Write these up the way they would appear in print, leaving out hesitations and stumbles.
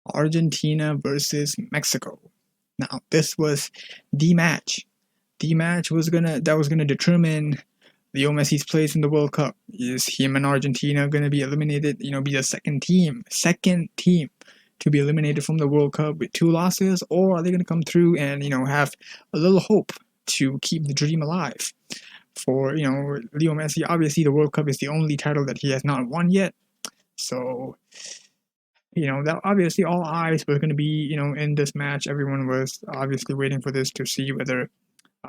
Argentina versus Mexico. Now, this was the match. The match was gonna determine Leo Messi's place in the World Cup. Is him and Argentina gonna be eliminated? Be the second team to be eliminated from the World Cup with two losses, or are they gonna come through and have a little hope to keep the dream alive? For Leo Messi, obviously the World Cup is the only title that he has not won yet. So that obviously all eyes were going to be, in this match. Everyone was obviously waiting for this to see whether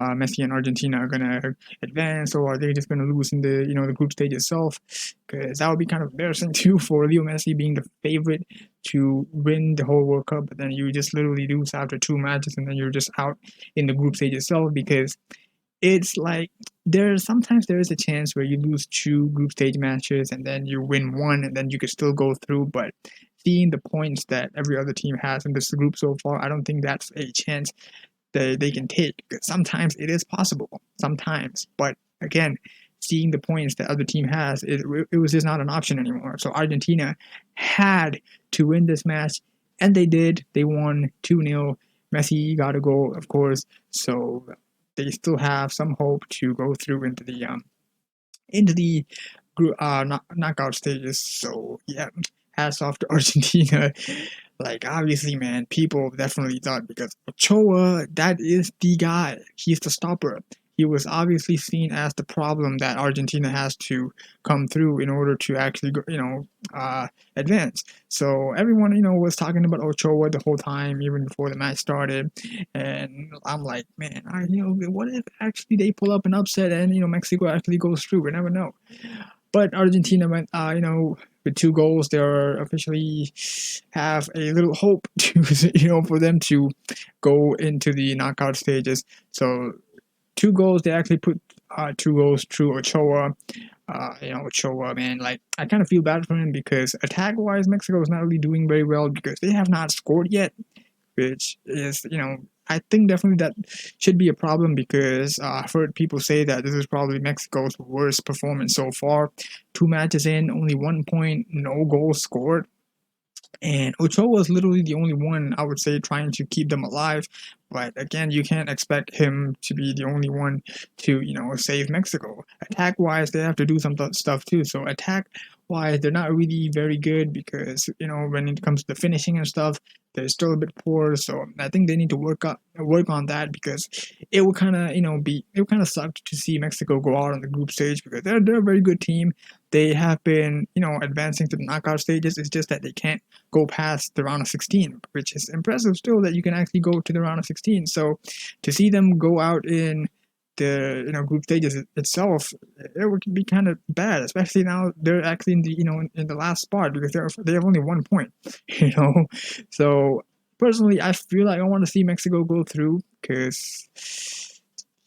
Messi and Argentina are going to advance or are they just going to lose in the group stage itself? Because that would be kind of embarrassing too for Leo Messi being the favorite to win the whole World Cup, but then you just literally lose after two matches and then you're just out in the group stage itself because it's like sometimes there is a chance where you lose two group stage matches and then you win one and then you could still go through. But seeing the points that every other team has in this group so far, I don't think that's a chance that they can take. Because sometimes it is possible, sometimes. But again, seeing the points that other team has, it was just not an option anymore. So Argentina had to win this match, and they did. They won 2-0. Messi got a goal, of course. So they still have some hope to go through into the group knockout stages. So yeah, hats off to Argentina. Like obviously, man, people definitely thought because Ochoa, that is the guy. He's the stopper. He was obviously seen as the problem that Argentina has to come through in order to actually, advance. So everyone, was talking about Ochoa the whole time, even before the match started. And I'm like, man, what if actually they pull up an upset and Mexico actually goes through? We never know. But Argentina went, with two goals. They are officially have a little hope to, for them to go into the knockout stages. So two goals. They actually put two goals through Ochoa. Ochoa, man, like I kind of feel bad for him because attack-wise, Mexico is not really doing very well because they have not scored yet, which is, I think definitely that should be a problem because I've heard people say that this is probably Mexico's worst performance so far. Two matches in, only 1 point, no goals scored. And Ochoa was literally the only one, I would say, trying to keep them alive. But again, you can't expect him to be the only one to, save Mexico. Attack wise, they have to do some stuff too. So attack wise, they're not really very good because, when it comes to the finishing and stuff, they're still a bit poor. So I think they need to work on that because it would kind of, it would kind of suck to see Mexico go out on the group stage because they're a very good team. They have been, advancing to the knockout stages. It's just that they can't go past the round of 16, which is impressive still that you can actually go to the round of 16. So to see them go out in the group stages itself, it would be kind of bad, especially now they're actually in the in the last spot because they have only 1 point, So personally, I feel like I want to see Mexico go through because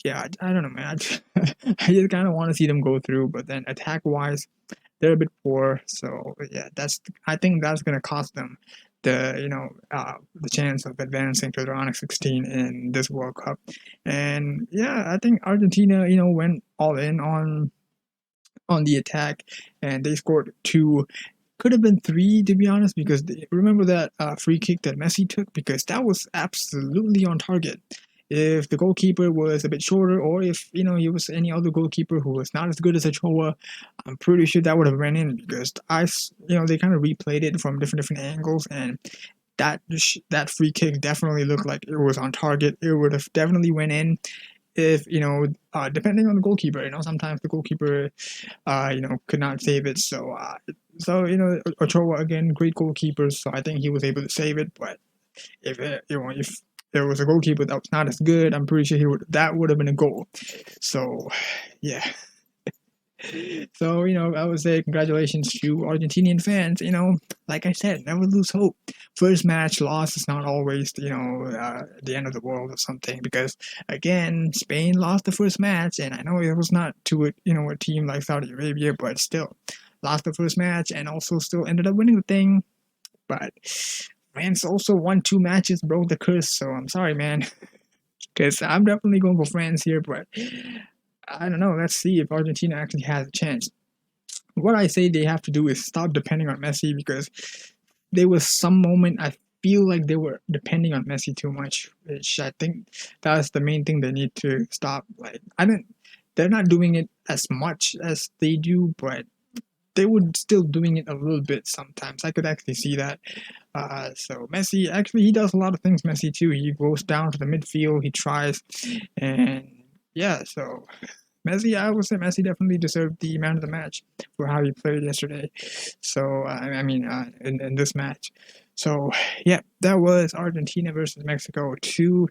yeah, I don't know, man. I just kind of want to see them go through, but then attack wise, they're a bit poor. So yeah, I think that's gonna cost them the chance of advancing to the round of 16 in this World Cup. And yeah, I think Argentina went all in on the attack, and they scored two. Could have been three, to be honest, because remember that free kick that Messi took because that was absolutely on target. If the goalkeeper was a bit shorter, or if he was any other goalkeeper who was not as good as Ochoa, I'm pretty sure that would have ran in because they kind of replayed it from different angles, and that free kick definitely looked like it was on target. It would have definitely went in if depending on the goalkeeper. Sometimes the goalkeeper could not save it. So Ochoa again, great goalkeeper. So I think he was able to save it. But if there was a goalkeeper that was not as good, I'm pretty sure that would have been a goal. So yeah. So I would say congratulations to Argentinian fans. Like I said, never lose hope. First match loss is not always the end of the world or something because again, Spain lost the first match, and I know it was not to a team like Saudi Arabia, but still lost the first match and also still ended up winning the thing. But France also won two matches, broke the curse. So I'm sorry, man, because I'm definitely going for France here, but I don't know. Let's see if Argentina actually has a chance. What I say they have to do is stop depending on Messi because there was some moment I feel like they were depending on Messi too much, which I think that's the main thing they need to stop. Like I don't, they're not doing it as much as they do, but they would still doing it a little bit sometimes. I could actually see that. So Messi actually he does a lot of things. Messi too. He goes down to the midfield. He tries, and yeah. So Messi, I would say Messi definitely deserved the man of the match for how he played yesterday. So I mean, in this match. So yeah, that was Argentina versus Mexico 2-0.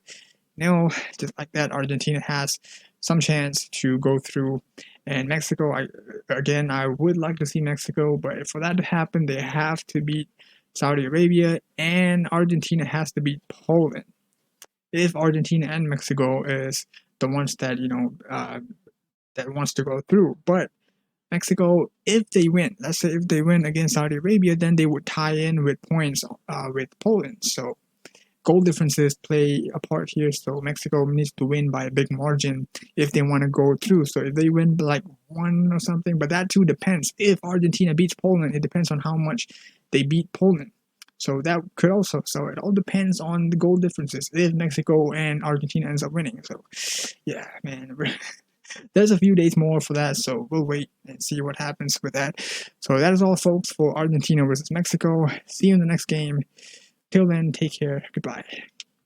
Just like that, Argentina has some chance to go through, and Mexico. I would like to see Mexico, but for that to happen, they have to beat Saudi Arabia, and Argentina has to beat Poland. If Argentina and Mexico is the ones that that wants to go through. But Mexico, if they win, let's say if they win against Saudi Arabia, then they would tie in with points with Poland. So goal differences play a part here. So Mexico needs to win by a big margin if they want to go through. So if they win like one or something, but that too depends. If Argentina beats Poland, it depends on how much they beat Poland. So that could also, so it all depends on the goal differences if Mexico and Argentina ends up winning. So yeah, man, there's a few days more for that, so we'll wait and see what happens with that. So that is all, folks, for Argentina versus Mexico. See you in the next game. Till then, take care. Goodbye.